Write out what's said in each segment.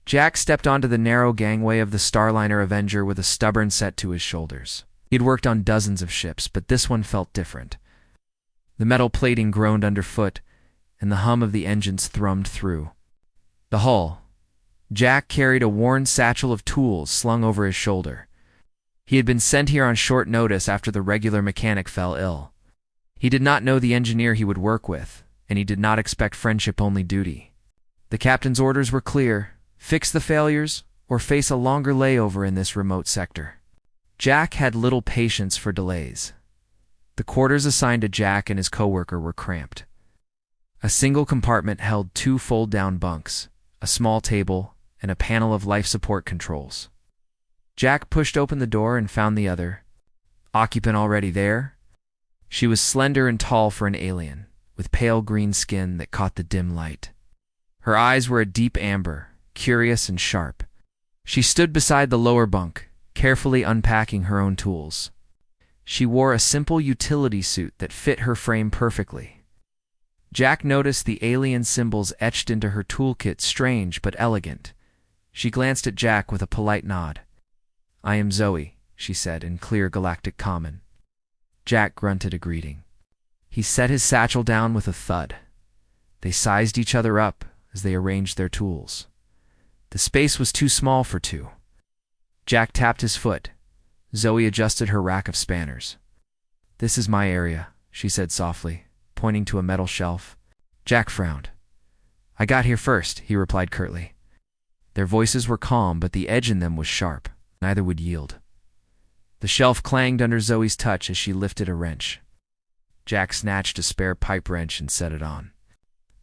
Jack stepped onto the narrow gangway of the Starliner Avenger with a stubborn set to his shoulders. He'd worked on dozens of ships, but this one felt different. The metal plating groaned underfoot, and the hum of the engines thrummed through. The hull. Jack carried a worn satchel of tools slung over his shoulder. He had been sent here on short notice after the regular mechanic fell ill. He did not know the engineer he would work with, and he did not expect friendship-only duty. The captain's orders were clear: fix the failures, or face a longer layover in this remote sector. Jack had little patience for delays. The quarters assigned to Jack and his coworker were cramped. A single compartment held 2 fold-down bunks, a small table, and a panel of life support controls. Jack pushed open the door and found the other occupant already there. She was slender and tall for an alien, with pale green skin that caught the dim light. Her eyes were a deep amber, curious and sharp. She stood beside the lower bunk, carefully unpacking her own tools. She wore a simple utility suit that fit her frame perfectly. Jack noticed the alien symbols etched into her toolkit strange but elegant. She glanced at Jack with a polite nod. "I am Zoe," she said in clear galactic common. Jack grunted a greeting. He set his satchel down with a thud. They sized each other up as they arranged their tools. The space was too small for two. Jack tapped his foot. Zoe adjusted her rack of spanners. "This is my area," she said softly, pointing to a metal shelf. Jack frowned. "I got here first," he replied curtly. Their voices were calm, but the edge in them was sharp. Neither would yield. The shelf clanged under Zoe's touch as she lifted a wrench. Jack snatched a spare pipe wrench and set it on.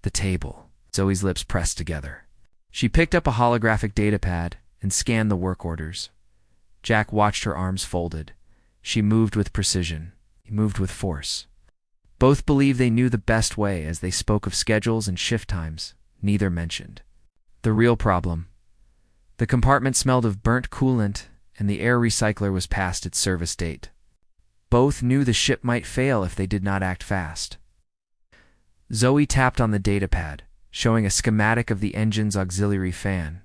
The table. Zoe's lips pressed together. She picked up a holographic datapad and scanned the work orders. Jack watched her arms folded. She moved with precision. He moved with force. Both believed they knew the best way as they spoke of schedules and shift times. Neither mentioned the real problem. The compartment smelled of burnt coolant, and the air recycler was past its service date. Both knew the ship might fail if they did not act fast. Zoe tapped on the datapad, showing a schematic of the engine's auxiliary fan.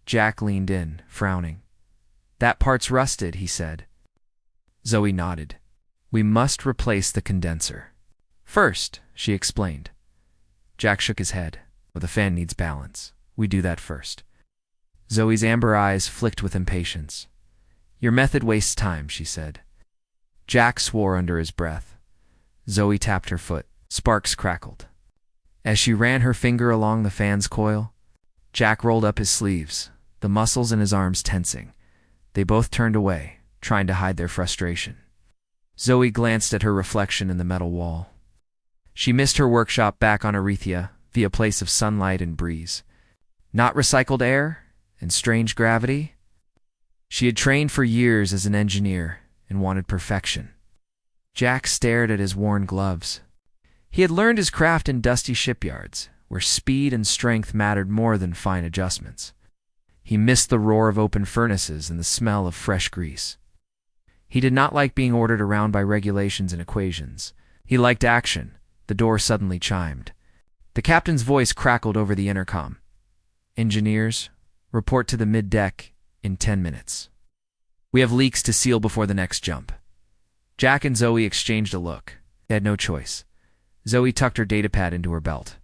Jack leaned in, frowning. "That part's rusted," he said. Zoe nodded. "We must replace the condenser first," she explained. Jack shook his head. "Well, the fan needs balance. We do that first." Zoe's amber eyes flicked with impatience. "Your method wastes time," she said. Jack swore under his breath. Zoe tapped her foot. Sparks crackled. As she ran her finger along the fan's coil, Jack rolled up his sleeves, the muscles in his arms tensing. They both turned away, trying to hide their frustration. Zoe glanced at her reflection in the metal wall. She missed her workshop back on Arethea, a place of sunlight and breeze. Not recycled air and strange gravity. She had trained for years as an engineer and wanted perfection. Jack stared at his worn gloves. He had learned his craft in dusty shipyards, where speed and strength mattered more than fine adjustments. He missed the roar of open furnaces and the smell of fresh grease. He did not like being ordered around by regulations and equations. He liked action. The door suddenly chimed. The captain's voice crackled over the intercom. "Engineers, report to the mid-deck in 10 minutes. We have leaks to seal before the next jump." Jack and Zoe exchanged a look. They had no choice. Zoe tucked her datapad into her belt.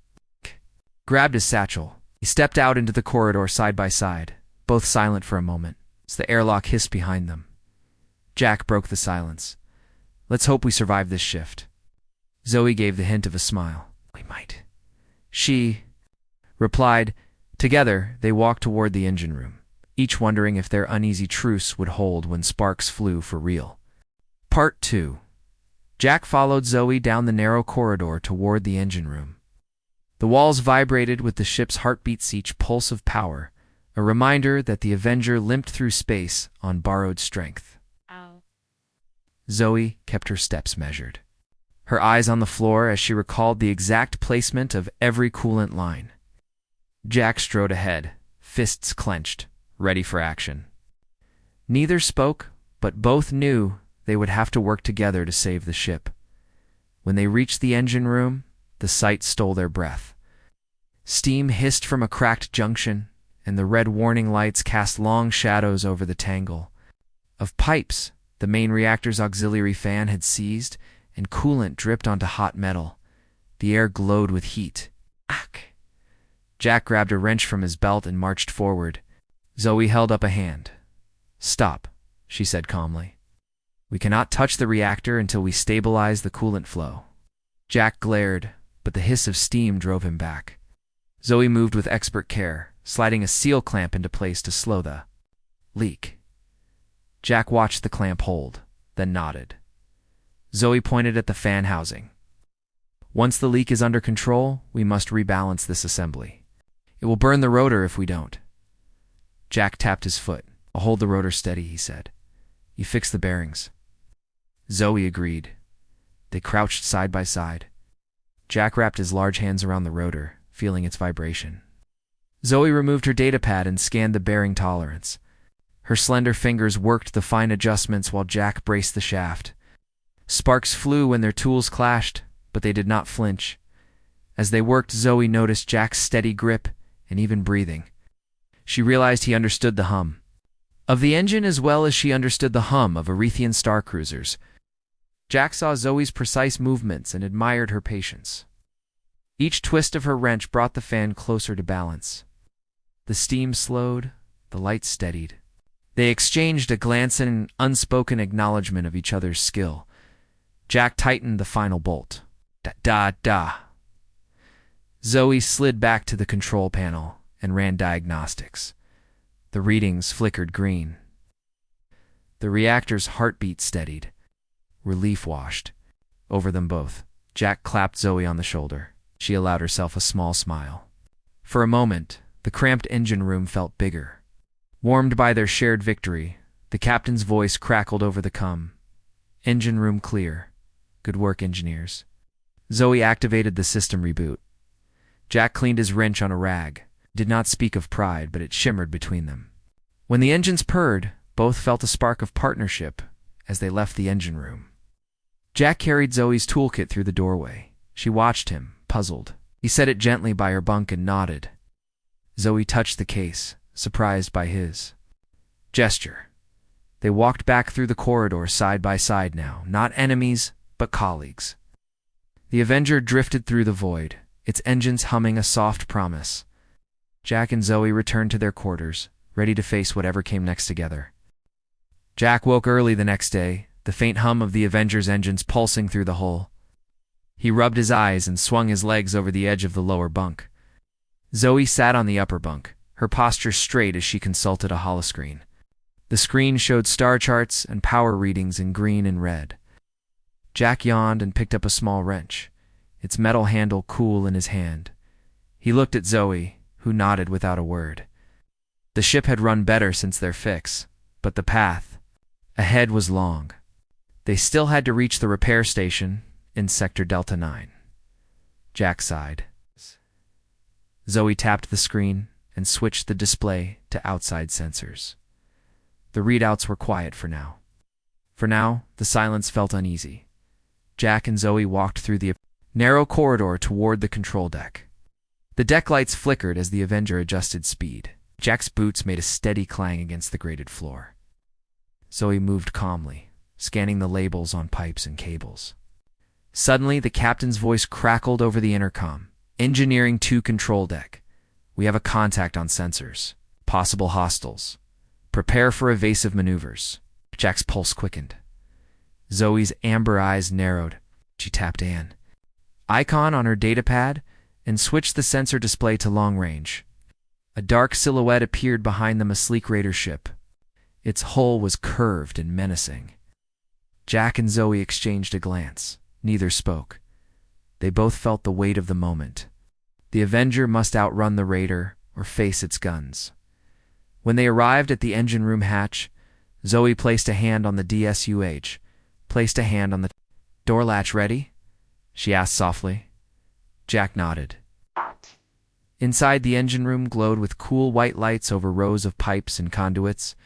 Grabbed his satchel. He stepped out into the corridor side by side, both silent for a moment, as the airlock hissed behind them. Jack broke the silence. "Let's hope we survive this shift." Zoe gave the hint of a smile. "We might." She replied. Together, they walked toward the engine room, each wondering if their uneasy truce would hold when sparks flew for real. Part 2. Jack followed Zoe down the narrow corridor toward the engine room. The walls vibrated with the ship's heartbeats, each pulse of power, a reminder that the Avenger limped through space on borrowed strength. Ow. Zoe kept her steps measured, her eyes on the floor as she recalled the exact placement of every coolant line. Jack strode ahead, fists clenched, ready for action. Neither spoke, but both knew they would have to work together to save the ship. When they reached the engine room, the sight stole their breath. Steam hissed from a cracked junction, and the red warning lights cast long shadows over the tangle of pipes the main reactor's auxiliary fan had seized, and coolant dripped onto hot metal. The air glowed with heat. Ack! Jack grabbed a wrench from his belt and marched forward. Zoe held up a hand. "Stop," she said calmly. "We cannot touch the reactor until we stabilize the coolant flow." Jack glared, but the hiss of steam drove him back. Zoe moved with expert care, sliding a seal clamp into place to slow the leak. Jack watched the clamp hold, then nodded. Zoe pointed at the fan housing. "Once the leak is under control, we must rebalance this assembly. It will burn the rotor if we don't." Jack tapped his foot. "I'll hold the rotor steady," he said. "You fix the bearings." Zoe agreed. They crouched side by side. Jack wrapped his large hands around the rotor, feeling its vibration. Zoe removed her datapad and scanned the bearing tolerance. Her slender fingers worked the fine adjustments while Jack braced the shaft. Sparks flew when their tools clashed, but they did not flinch. As they worked, Zoe noticed Jack's steady grip and even breathing. She realized he understood the hum of the engine as well as she understood the hum of Arethian star cruisers. Jack saw Zoe's precise movements and admired her patience. Each twist of her wrench brought the fan closer to balance. The steam slowed, the light steadied. They exchanged a glance and an unspoken acknowledgement of each other's skill. Jack tightened the final bolt. Da-da-da. Zoe slid back to the control panel and ran diagnostics. The readings flickered green. The reactor's heartbeat steadied. Relief washed over them both. Jack clapped Zoe on the shoulder. She allowed herself a small smile. For a moment, the cramped engine room felt bigger. Warmed by their shared victory, the captain's voice crackled over the com. "Engine room clear. Good work, engineers." Zoe activated the system reboot. Jack cleaned his wrench on a rag. Did not speak of pride, but it shimmered between them. When the engines purred, both felt a spark of partnership as they left the engine room. Jack carried Zoe's toolkit through the doorway. She watched him, puzzled. He set it gently by her bunk and nodded. Zoe touched the case, surprised by his gesture. They walked back through the corridor side by side now, not enemies, but colleagues. The Avenger drifted through the void, its engines humming a soft promise. Jack and Zoe returned to their quarters, ready to face whatever came next together. Jack woke early the next day, the faint hum of the Avenger's engines pulsing through the hull. He rubbed his eyes and swung his legs over the edge of the lower bunk. Zoe sat on the upper bunk, her posture straight as she consulted a holoscreen. The screen showed star charts and power readings in green and red. Jack yawned and picked up a small wrench, its metal handle cool in his hand. He looked at Zoe, who nodded without a word. The ship had run better since their fix, but the path ahead was long. They still had to reach the repair station in Sector Delta 9. Jack sighed. Zoe tapped the screen and switched the display to outside sensors. The readouts were quiet for now. For now, the silence felt uneasy. Jack and Zoe walked through the narrow corridor toward the control deck. The deck lights flickered as the Avenger adjusted speed. Jack's boots made a steady clang against the grated floor. Zoe moved calmly, scanning the labels on pipes and cables. Suddenly, the captain's voice crackled over the intercom. "Engineering 2 control deck. We have a contact on sensors. Possible hostiles. Prepare for evasive maneuvers." Jack's pulse quickened. Zoe's amber eyes narrowed. She tapped Anne icon on her datapad and switched the sensor display to long range. A dark silhouette appeared behind them, a sleek raider ship. Its hull was curved and menacing. Jack and Zoe exchanged a glance. Neither spoke. They both felt the weight of the moment. The Avenger must outrun the raider or face its guns. When they arrived at the engine room hatch, Zoe placed a hand on the DSUH, placed a hand on the door latch. "Ready?" she asked softly. Jack nodded. Inside, the engine room glowed with cool white lights over rows of pipes and conduits.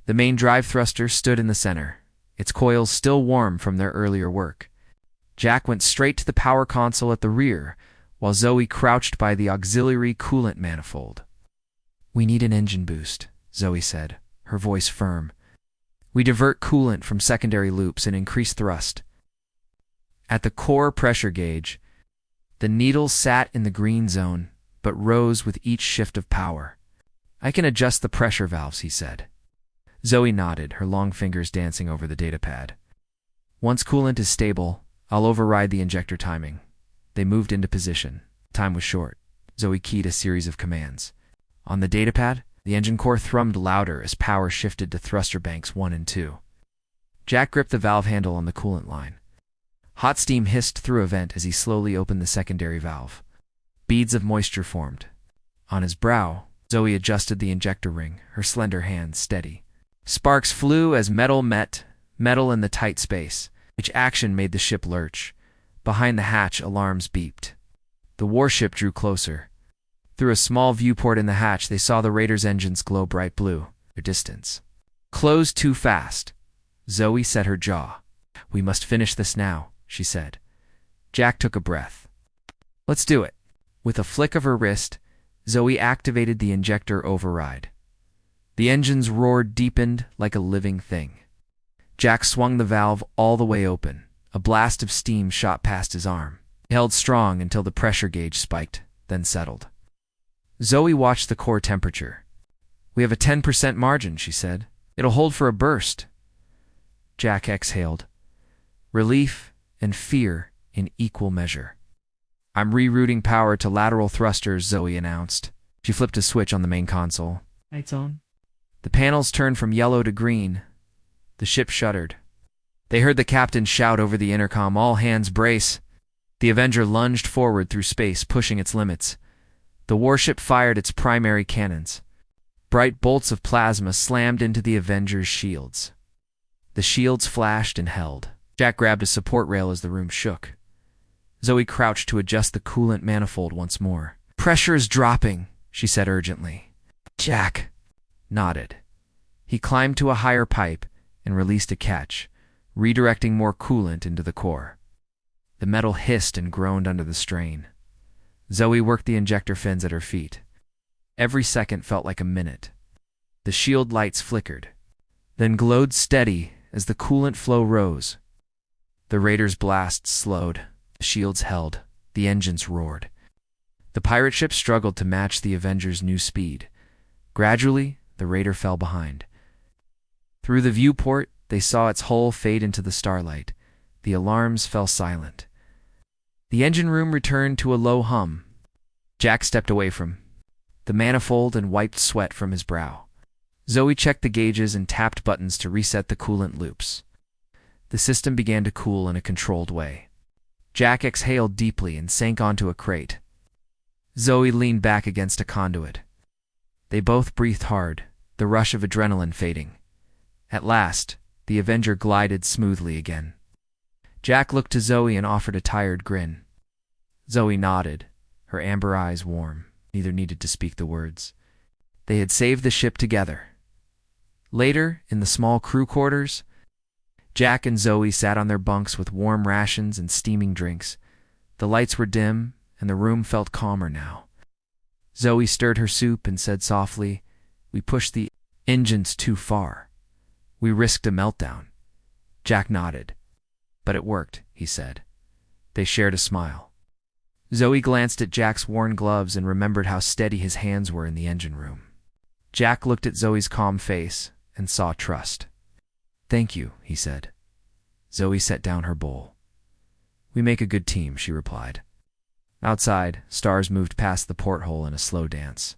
The main drive thruster stood in the center, its coils still warm from their earlier work. Jack went straight to the power console at the rear, while Zoe crouched by the auxiliary coolant manifold. "We need an engine boost," Zoe said, her voice firm. "We divert coolant from secondary loops and increase thrust." At the core pressure gauge, the needle sat in the green zone, but rose with each shift of power. "I can adjust the pressure valves," he said. Zoe nodded, her long fingers dancing over the datapad. "Once coolant is stable, I'll override the injector timing." They moved into position. Time was short. Zoe keyed a series of commands. On the datapad, the engine core thrummed louder as power shifted to thruster banks 1 and 2. Jack gripped the valve handle on the coolant line. Hot steam hissed through a vent as he slowly opened the secondary valve. Beads of moisture formed. On his brow, Zoe adjusted the injector ring, her slender hands steady. Sparks flew as metal met metal in the tight space. Each action made the ship lurch. Behind the hatch, alarms beeped. The warship drew closer. Through a small viewport in the hatch, they saw the Raider's engines glow bright blue. Their distance. "Close too fast." Zoe set her jaw. "We must finish this now," she said. Jack took a breath. "Let's do it." With a flick of her wrist, Zoe activated the injector override. The engines roared, deepened like a living thing. Jack swung the valve all the way open. A blast of steam shot past his arm. He held strong until the pressure gauge spiked, then settled. Zoe watched the core temperature. "We have a 10% margin," she said. "It'll hold for a burst." Jack exhaled. Relief and fear in equal measure. "I'm rerouting power to lateral thrusters," Zoe announced. She flipped a switch on the main console. "Lights on." The panels turned from yellow to green. The ship shuddered. They heard the captain shout over the intercom, "All hands brace." The Avenger lunged forward through space, pushing its limits. The warship fired its primary cannons. Bright bolts of plasma slammed into the Avenger's shields. The shields flashed and held. Jack grabbed a support rail as the room shook. Zoe crouched to adjust the coolant manifold once more. "Pressure is dropping," she said urgently. Jack nodded. He climbed to a higher pipe and released a catch, redirecting more coolant into the core. The metal hissed and groaned under the strain. Zoe worked the injector fins at her feet. Every second felt like a minute. The shield lights flickered, then glowed steady as the coolant flow rose. The Raider's blasts slowed. The shields held. The engines roared. The pirate ship struggled to match the Avenger's new speed. Gradually, the Raider fell behind. Through the viewport, they saw its hull fade into the starlight. The alarms fell silent. The engine room returned to a low hum. Jack stepped away from the manifold and wiped sweat from his brow. Zoe checked the gauges and tapped buttons to reset the coolant loops. The system began to cool in a controlled way. Jack exhaled deeply and sank onto a crate. Zoe leaned back against a conduit. They both breathed hard, the rush of adrenaline fading. At last, the Avenger glided smoothly again. Jack looked to Zoe and offered a tired grin. Zoe nodded, her amber eyes warm. Neither needed to speak the words. They had saved the ship together. Later, in the small crew quarters, Jack and Zoe sat on their bunks with warm rations and steaming drinks. The lights were dim, and the room felt calmer now. Zoe stirred her soup and said softly, "We pushed the engines too far. We risked a meltdown." Jack nodded. "But it worked," he said. They shared a smile. Zoe glanced at Jack's worn gloves and remembered how steady his hands were in the engine room. Jack looked at Zoe's calm face and saw trust. "Thank you," he said. Zoe set down her bowl. "We make a good team," she replied. Outside, stars moved past the porthole in a slow dance.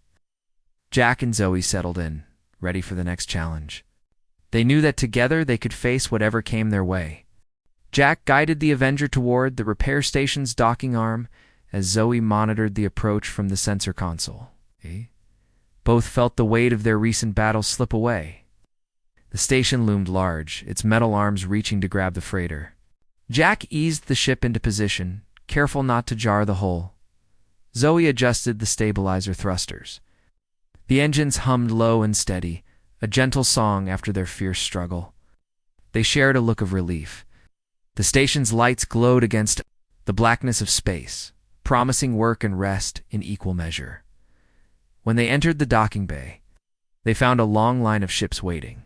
Jack and Zoe settled in, ready for the next challenge. They knew that together they could face whatever came their way. Jack guided the Avenger toward the repair station's docking arm as Zoe monitored the approach from the sensor console. Both felt the weight of their recent battle slip away. The station loomed large, its metal arms reaching to grab the freighter. Jack eased the ship into position, careful not to jar the hull. Zoe adjusted the stabilizer thrusters. The engines hummed low and steady, a gentle song after their fierce struggle. They shared a look of relief. The station's lights glowed against the blackness of space, promising work and rest in equal measure. When they entered the docking bay, they found a long line of ships waiting.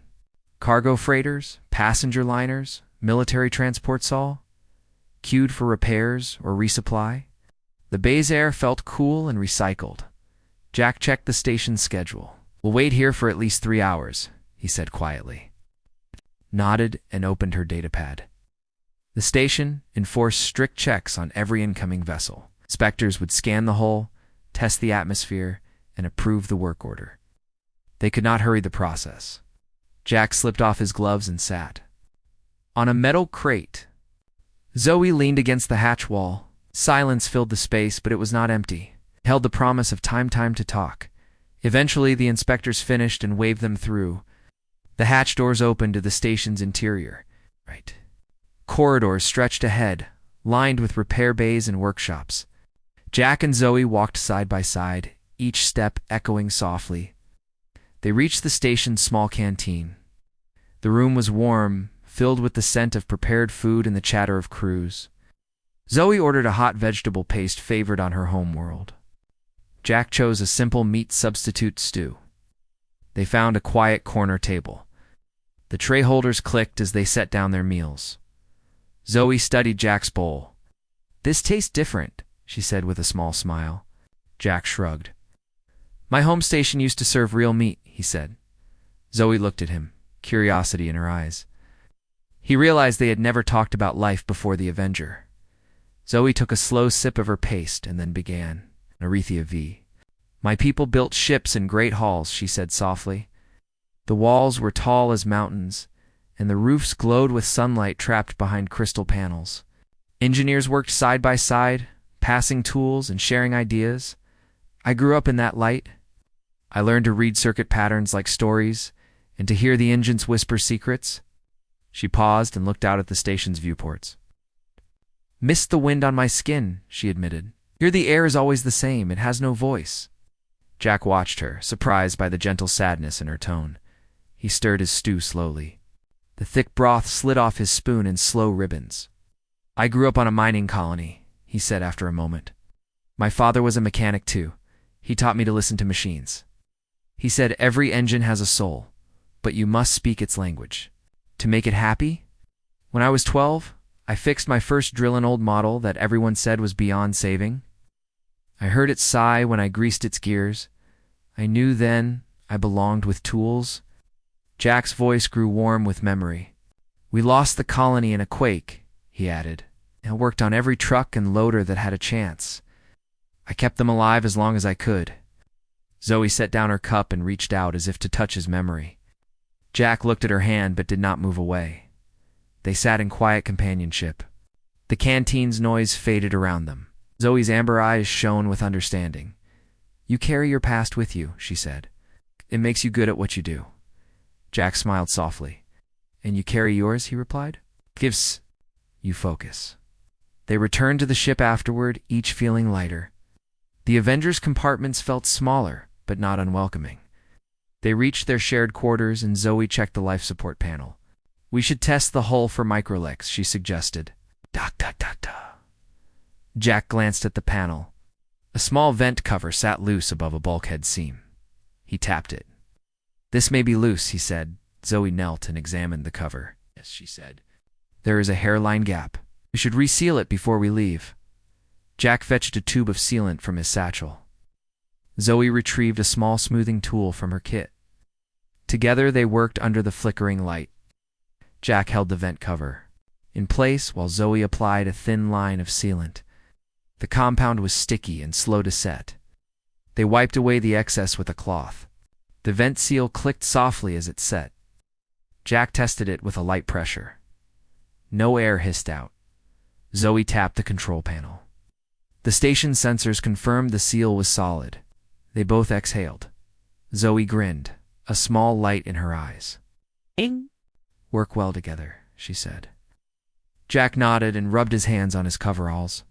Cargo freighters, passenger liners, military transports all queued for repairs or resupply. The bay's air felt cool and recycled. Jack checked the station's schedule. "We'll wait here for at least 3 hours," he said quietly. Nodded and opened her datapad. The station enforced strict checks on every incoming vessel. Inspectors would scan the hull, test the atmosphere, and approve the work order. They could not hurry the process. Jack slipped off his gloves and sat on a metal crate. Zoe leaned against the hatch wall. Silence filled the space, but it was not empty. It held the promise of time to talk. Eventually, the inspectors finished and waved them through. The hatch doors opened to the station's interior. Corridors stretched ahead, lined with repair bays and workshops. Jack and Zoe walked side by side, each step echoing softly. They reached the station's small canteen. The room was warm, filled with the scent of prepared food and the chatter of crews. Zoe ordered a hot vegetable paste favored on her home world. Jack chose a simple meat substitute stew. They found a quiet corner table. The tray holders clicked as they set down their meals. Zoe studied Jack's bowl. "This tastes different," she said with a small smile. Jack shrugged. "My home station used to serve real meat," he said. Zoe looked at him, curiosity in her eyes. He realized they had never talked about life before the Avenger. Zoe took a slow sip of her paste and then began. Arethea V. "My people built ships in great halls," she said softly. The walls were tall as mountains, and the roofs glowed with sunlight trapped behind crystal panels. Engineers worked side by side, passing tools and sharing ideas. I grew up in that light. I learned to read circuit patterns like stories, and to hear the engines whisper secrets." She paused and looked out at the station's viewports. "Missed the wind on my skin," she admitted. "Here the air is always the same, it has no voice." Jack watched her, surprised by the gentle sadness in her tone. He stirred his stew slowly. The thick broth slid off his spoon in slow ribbons. "I grew up on a mining colony," he said after a moment. "My father was a mechanic too. He taught me to listen to machines. He said every engine has a soul, but you must speak its language. To make it happy? When I was 12, I fixed my first drill, an old model that everyone said was beyond saving. I heard it sigh when I greased its gears. I knew then I belonged with tools." Jack's voice grew warm with memory. "We lost the colony in a quake," he added. "I worked on every truck and loader that had a chance. I kept them alive as long as I could." Zoe set down her cup and reached out as if to touch his memory. Jack looked at her hand but did not move away. They sat in quiet companionship. The canteen's noise faded around them. Zoe's amber eyes shone with understanding. "You carry your past with you," she said. "It makes you good at what you do." Jack smiled softly. "And you carry yours," he replied. "Gives you focus." They returned to the ship afterward, each feeling lighter. The Avenger's compartments felt smaller, but not unwelcoming. They reached their shared quarters and Zoe checked the life support panel. "We should test the hull for microleaks," she suggested. Jack glanced at the panel. A small vent cover sat loose above a bulkhead seam. He tapped it. "This may be loose," he said. Zoe knelt and examined the cover. "Yes," she said. "There is a hairline gap. We should reseal it before we leave." Jack fetched a tube of sealant from his satchel. Zoe retrieved a small smoothing tool from her kit. Together they worked under the flickering light. Jack held the vent cover in place while Zoe applied a thin line of sealant. The compound was sticky and slow to set. They wiped away the excess with a cloth. The vent seal clicked softly as it set. Jack tested it with a light pressure. No air hissed out. Zoe tapped the control panel. The station sensors confirmed the seal was solid. They both exhaled. Zoe grinned, a small light in her eyes. "Ing." "Work well together," she said. Jack nodded and rubbed his hands on his coveralls.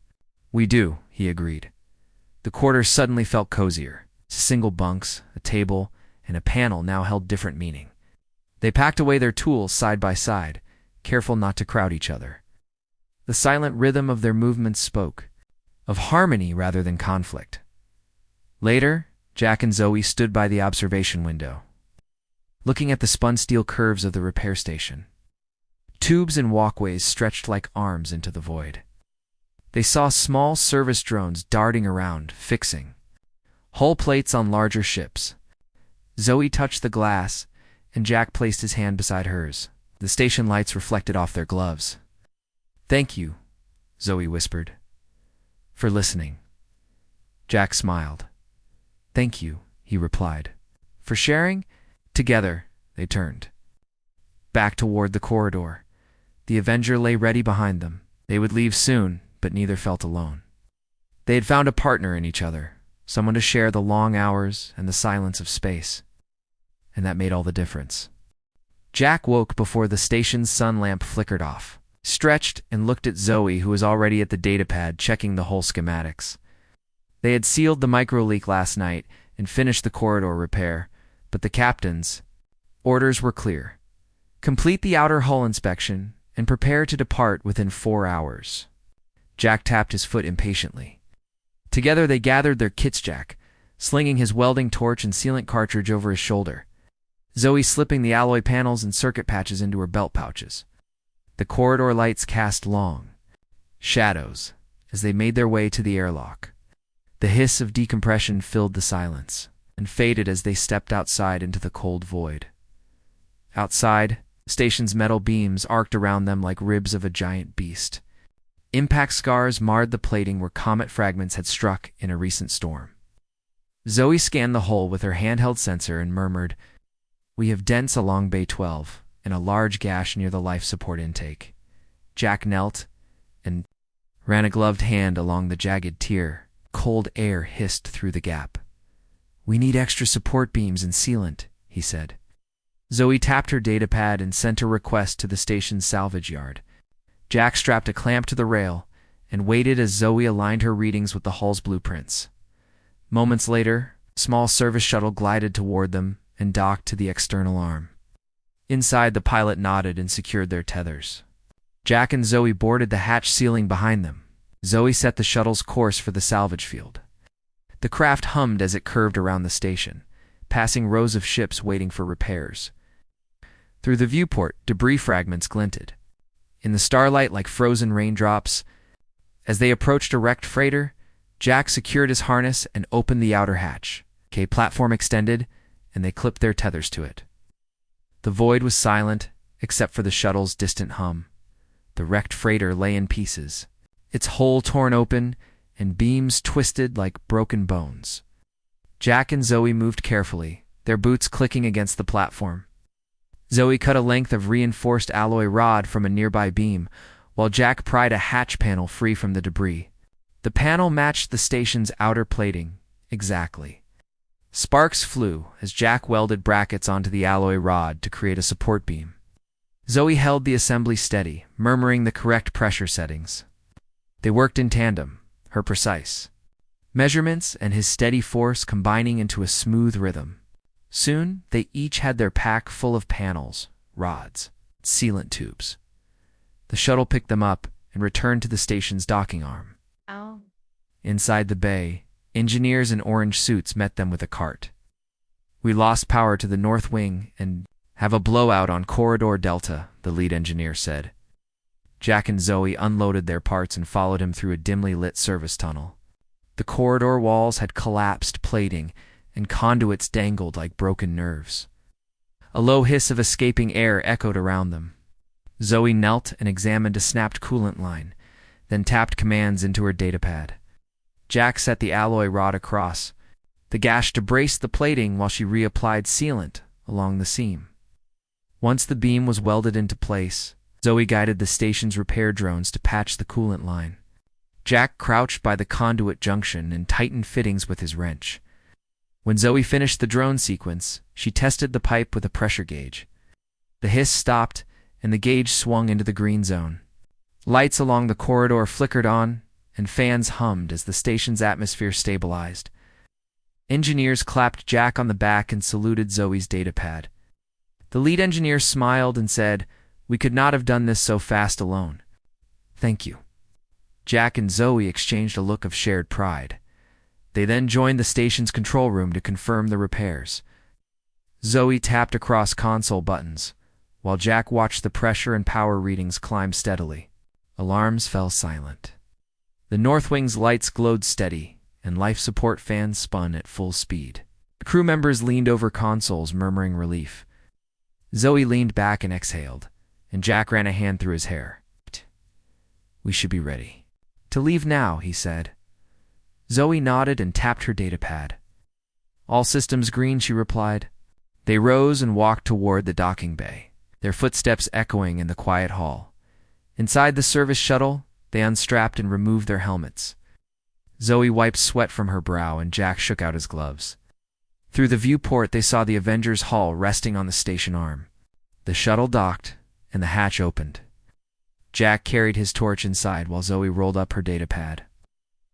"We do," he agreed. The quarters suddenly felt cozier. Single bunks, a table, and a panel now held different meaning. They packed away their tools side by side, careful not to crowd each other. The silent rhythm of their movements spoke of harmony rather than conflict. Later, Jack and Zoe stood by the observation window, looking at the spun steel curves of the repair station. Tubes and walkways stretched like arms into the void. They saw small service drones darting around, fixing hull plates on larger ships. Zoe touched the glass, and Jack placed his hand beside hers. The station lights reflected off their gloves. "Thank you," Zoe whispered, "for listening." Jack smiled. "Thank you," he replied, "for sharing." Together, they turned back toward the corridor. The Avenger lay ready behind them. They would leave soon, but neither felt alone. They had found a partner in each other, someone to share the long hours and the silence of space. And that made all the difference. Jack woke before the station's sun lamp flickered off, stretched and looked at Zoe, who was already at the datapad checking the whole schematics. They had sealed the micro-leak last night and finished the corridor repair, but the captain's orders were clear. Complete the outer hull inspection and prepare to depart within 4 hours. Jack tapped his foot impatiently. Together they gathered their kits, Jack slinging his welding torch and sealant cartridge over his shoulder, Zoe slipping the alloy panels and circuit patches into her belt pouches. The corridor lights cast long shadows as they made their way to the airlock. The hiss of decompression filled the silence and faded as they stepped outside into the cold void. Outside, the station's metal beams arced around them like ribs of a giant beast. Impact scars marred the plating where comet fragments had struck in a recent storm. Zoe scanned the hull with her handheld sensor and murmured, "We have dents along Bay 12 and a large gash near the life support intake." Jack knelt and ran a gloved hand along the jagged tier. Cold air hissed through the gap. "We need extra support beams and sealant," he said. Zoe tapped her datapad and sent a request to the station's salvage yard. Jack strapped a clamp to the rail and waited as Zoe aligned her readings with the hull's blueprints. Moments later, a small service shuttle glided toward them and docked to the external arm. Inside, the pilot nodded and secured their tethers. Jack and Zoe boarded the hatch ceiling behind them. Zoe set the shuttle's course for the salvage field. The craft hummed as it curved around the station, passing rows of ships waiting for repairs. Through the viewport, debris fragments glinted in the starlight like frozen raindrops. As they approached a wrecked freighter, Jack secured his harness and opened the outer hatch. The platform extended, and they clipped their tethers to it. The void was silent, except for the shuttle's distant hum. The wrecked freighter lay in pieces, its hull torn open and beams twisted like broken bones. Jack and Zoe moved carefully, their boots clicking against the platform. Zoe cut a length of reinforced alloy rod from a nearby beam, while Jack pried a hatch panel free from the debris. The panel matched the station's outer plating exactly. Sparks flew as Jack welded brackets onto the alloy rod to create a support beam. Zoe held the assembly steady, murmuring the correct pressure settings. They worked in tandem, her precise measurements and his steady force combining into a smooth rhythm. Soon, they each had their pack full of panels, rods, sealant tubes. The shuttle picked them up and returned to the station's docking arm. Oh. Inside the bay, engineers in orange suits met them with a cart. "We lost power to the north wing and have a blowout on Corridor Delta," the lead engineer said. Jack and Zoe unloaded their parts and followed him through a dimly lit service tunnel. The corridor walls had collapsed plating, and conduits dangled like broken nerves. A low hiss of escaping air echoed around them. Zoe knelt and examined a snapped coolant line, then tapped commands into her datapad. Jack set the alloy rod across the gash to brace the plating while she reapplied sealant along the seam. Once the beam was welded into place, Zoe guided the station's repair drones to patch the coolant line. Jack crouched by the conduit junction and tightened fittings with his wrench. When Zoe finished the drone sequence, she tested the pipe with a pressure gauge. The hiss stopped, and the gauge swung into the green zone. Lights along the corridor flickered on, and fans hummed as the station's atmosphere stabilized. Engineers clapped Jack on the back and saluted Zoe's datapad. The lead engineer smiled and said, "We could not have done this so fast alone. Thank you." Jack and Zoe exchanged a look of shared pride. They then joined the station's control room to confirm the repairs. Zoe tapped across console buttons, while Jack watched the pressure and power readings climb steadily. Alarms fell silent. The North Wing's lights glowed steady, and life support fans spun at full speed. The crew members leaned over consoles, murmuring relief. Zoe leaned back and exhaled, and Jack ran a hand through his hair. "We should be ready." "To leave now," he said. Zoe nodded and tapped her datapad. "All systems green," she replied. They rose and walked toward the docking bay, their footsteps echoing in the quiet hall. Inside the service shuttle, they unstrapped and removed their helmets. Zoe wiped sweat from her brow, and Jack shook out his gloves. Through the viewport, they saw the Avengers' hull resting on the station arm. The shuttle docked, and the hatch opened. Jack carried his torch inside while Zoe rolled up her datapad.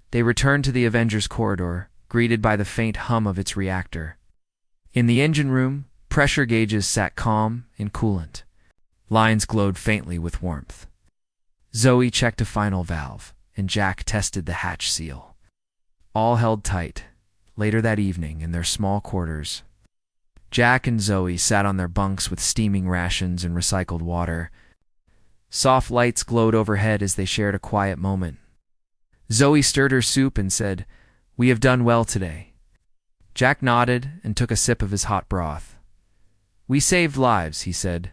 They returned to the Avengers' corridor, greeted by the faint hum of its reactor. In the engine room, pressure gauges sat calm and coolant. Lines glowed faintly with warmth. Zoe checked a final valve, and Jack tested the hatch seal. All held tight. Later that evening, in their small quarters, Jack and Zoe sat on their bunks with steaming rations and recycled water. Soft lights glowed overhead as they shared a quiet moment. Zoe stirred her soup and said, "We have done well today." Jack nodded and took a sip of his hot broth. "We saved lives," he said.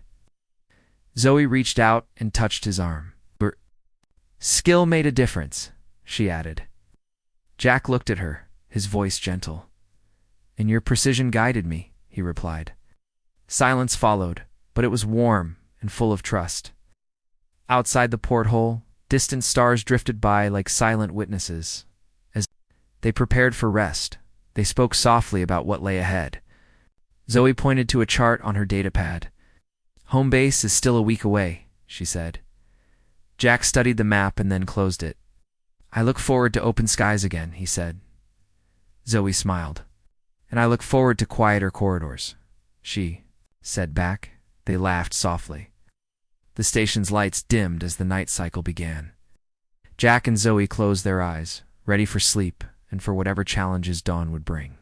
Zoe reached out and touched his arm. "Your skill made a difference," she added. Jack looked at her, his voice gentle. "And your precision guided me," he replied. Silence followed, but it was warm and full of trust. Outside the porthole, distant stars drifted by like silent witnesses. As they prepared for rest, they spoke softly about what lay ahead. Zoe pointed to a chart on her datapad. "Home base is still a week away," she said. Jack studied the map and then closed it. "I look forward to open skies again," he said. Zoe smiled. "And I look forward to quieter corridors," she said back. They laughed softly. The station's lights dimmed as the night cycle began. Jack and Zoe closed their eyes, ready for sleep and for whatever challenges dawn would bring.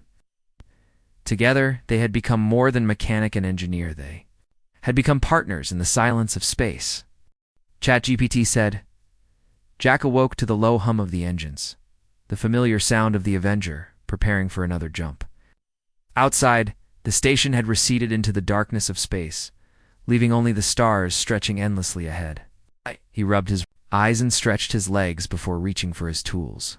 Together, they had become more than mechanic and engineer. They had become partners in the silence of space. ChatGPT said. Jack awoke to the low hum of the engines, the familiar sound of the Avenger preparing for another jump. Outside, the station had receded into the darkness of space, leaving only the stars stretching endlessly ahead. He rubbed his eyes and stretched his legs before reaching for his tools.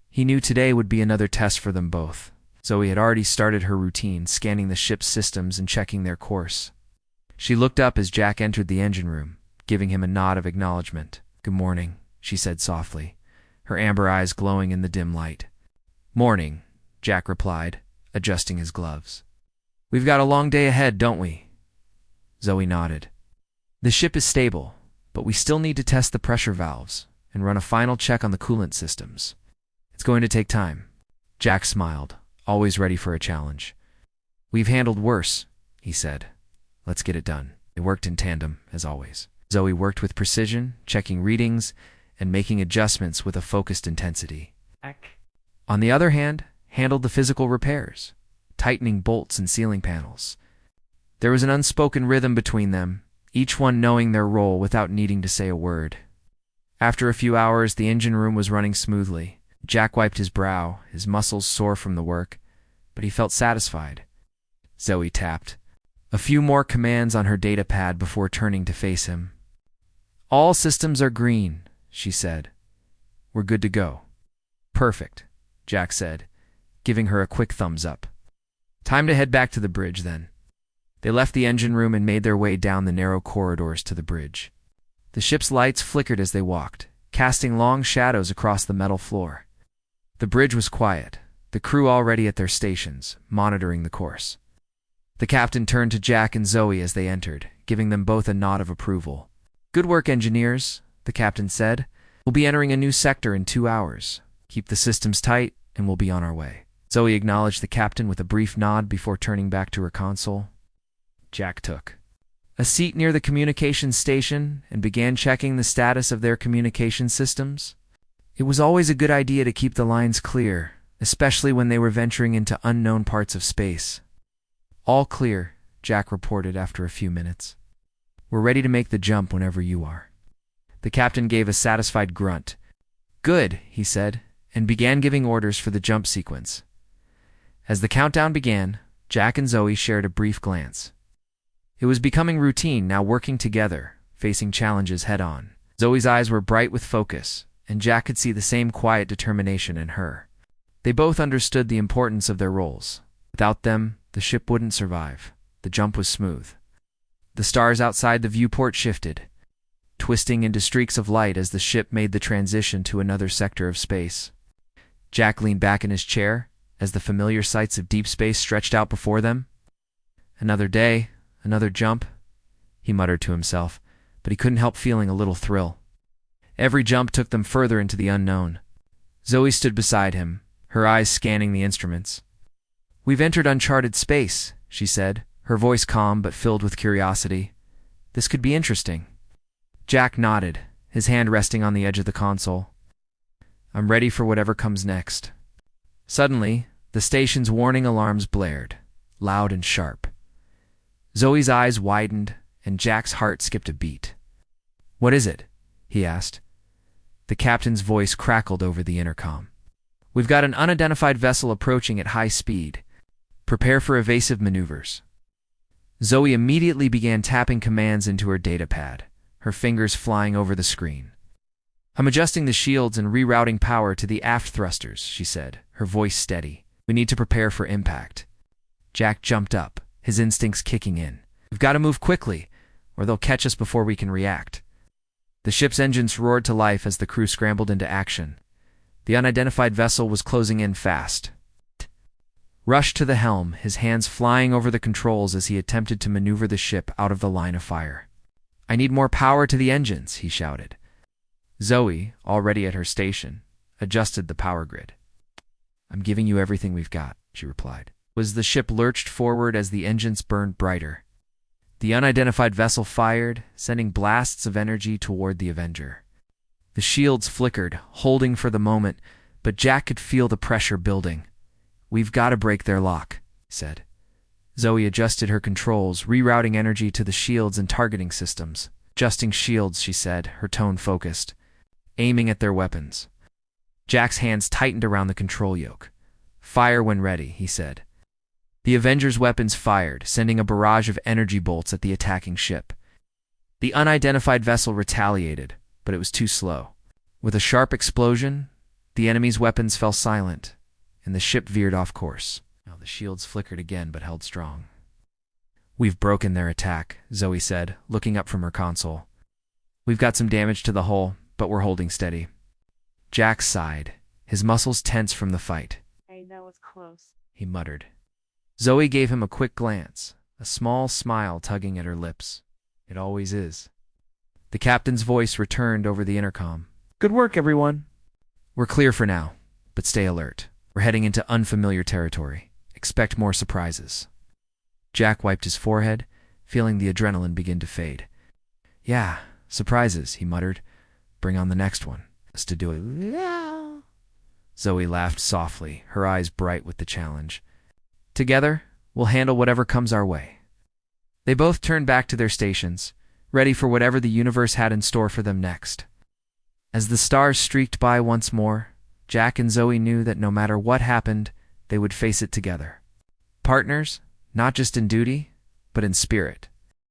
He knew today would be another test for them both. Zoe had already started her routine, scanning the ship's systems and checking their course. She looked up as Jack entered the engine room, giving him a nod of acknowledgement. "Good morning," she said softly, her amber eyes glowing in the dim light. "Morning," Jack replied, adjusting his gloves. "We've got a long day ahead, don't we?" Zoe nodded. "The ship is stable, but we still need to test the pressure valves and run a final check on the coolant systems. It's going to take time." Jack smiled, always ready for a challenge. "We've handled worse," he said. "Let's get it done." They worked in tandem, as always. Zoe worked with precision, checking readings and making adjustments with a focused intensity. On the other hand, handled the physical repairs, tightening bolts and ceiling panels. There was an unspoken rhythm between them, each one knowing their role without needing to say a word. After a few hours, the engine room was running smoothly. Jack wiped his brow, his muscles sore from the work, but he felt satisfied. Zoe tapped a few more commands on her datapad before turning to face him. "All systems are green," she said. "We're good to go." "Perfect," Jack said, giving her a quick thumbs up. "Time to head back to the bridge, then." They left the engine room and made their way down the narrow corridors to the bridge. The ship's lights flickered as they walked, casting long shadows across the metal floor. The bridge was quiet, the crew already at their stations, monitoring the course. The captain turned to Jack and Zoe as they entered, giving them both a nod of approval. "Good work, engineers," the captain said. "We'll be entering a new sector in 2 hours. Keep the systems tight, and we'll be on our way." Zoe acknowledged the captain with a brief nod before turning back to her console. Jack took a seat near the communications station and began checking the status of their communication systems. It was always a good idea to keep the lines clear, especially when they were venturing into unknown parts of space. "All clear," Jack reported after a few minutes. "We're ready to make the jump whenever you are." The captain gave a satisfied grunt. "Good," he said, and began giving orders for the jump sequence. As the countdown began, Jack and Zoe shared a brief glance. It was becoming routine, now working together, facing challenges head-on. Zoe's eyes were bright with focus, and Jack could see the same quiet determination in her. They both understood the importance of their roles. Without them, the ship wouldn't survive. The jump was smooth. The stars outside the viewport shifted, twisting into streaks of light as the ship made the transition to another sector of space. Jack leaned back in his chair as the familiar sights of deep space stretched out before them. Another day, another jump, he muttered to himself, but he couldn't help feeling a little thrill. Every jump took them further into the unknown. Zoe stood beside him, her eyes scanning the instruments. "We've entered uncharted space," she said, her voice calm but filled with curiosity. "This could be interesting." Jack nodded, his hand resting on the edge of the console. "I'm ready for whatever comes next." Suddenly, the station's warning alarms blared, loud and sharp. Zoe's eyes widened, and Jack's heart skipped a beat. "What is it?" he asked. The captain's voice crackled over the intercom. "We've got an unidentified vessel approaching at high speed. Prepare for evasive maneuvers." Zoe immediately began tapping commands into her datapad, her fingers flying over the screen. "I'm adjusting the shields and rerouting power to the aft thrusters," she said, her voice steady. "We need to prepare for impact." Jack jumped up, his instincts kicking in. "We've got to move quickly, or they'll catch us before we can react." The ship's engines roared to life as the crew scrambled into action. The unidentified vessel was closing in fast. Rushed to the helm, his hands flying over the controls as he attempted to maneuver the ship out of the line of fire. "I need more power to the engines," he shouted. Zoe, already at her station, adjusted the power grid. "I'm giving you everything we've got," she replied. As the ship lurched forward as the engines burned brighter. The unidentified vessel fired, sending blasts of energy toward the Avenger. The shields flickered, holding for the moment, but Jack could feel the pressure building. "We've got to break their lock," he said. Zoe adjusted her controls, rerouting energy to the shields and targeting systems. "Adjusting shields," she said, her tone focused, aiming at their weapons. Jack's hands tightened around the control yoke. "Fire when ready," he said. The Avenger's weapons fired, sending a barrage of energy bolts at the attacking ship. The unidentified vessel retaliated, but it was too slow. With a sharp explosion, the enemy's weapons fell silent, and the ship veered off course. Now the shields flickered again but held strong. "We've broken their attack," Zoe said, looking up from her console. "We've got some damage to the hull, but we're holding steady." Jack sighed, his muscles tense from the fight. "I know it's close," he muttered. Zoe gave him a quick glance, a small smile tugging at her lips. "It always is." The captain's voice returned over the intercom. "Good work, everyone." "We're clear for now, but stay alert. We're heading into unfamiliar territory. Expect more surprises." Jack wiped his forehead, feeling the adrenaline begin to fade. "Yeah, surprises," he muttered. "Bring on the next one. Us to do it." "Yeah." Zoe laughed softly, her eyes bright with the challenge. "Together, we'll handle whatever comes our way." They both turned back to their stations, ready for whatever the universe had in store for them next. As the stars streaked by once more, Jack and Zoe knew that no matter what happened, they would face it together. Partners, not just in duty, but in spirit.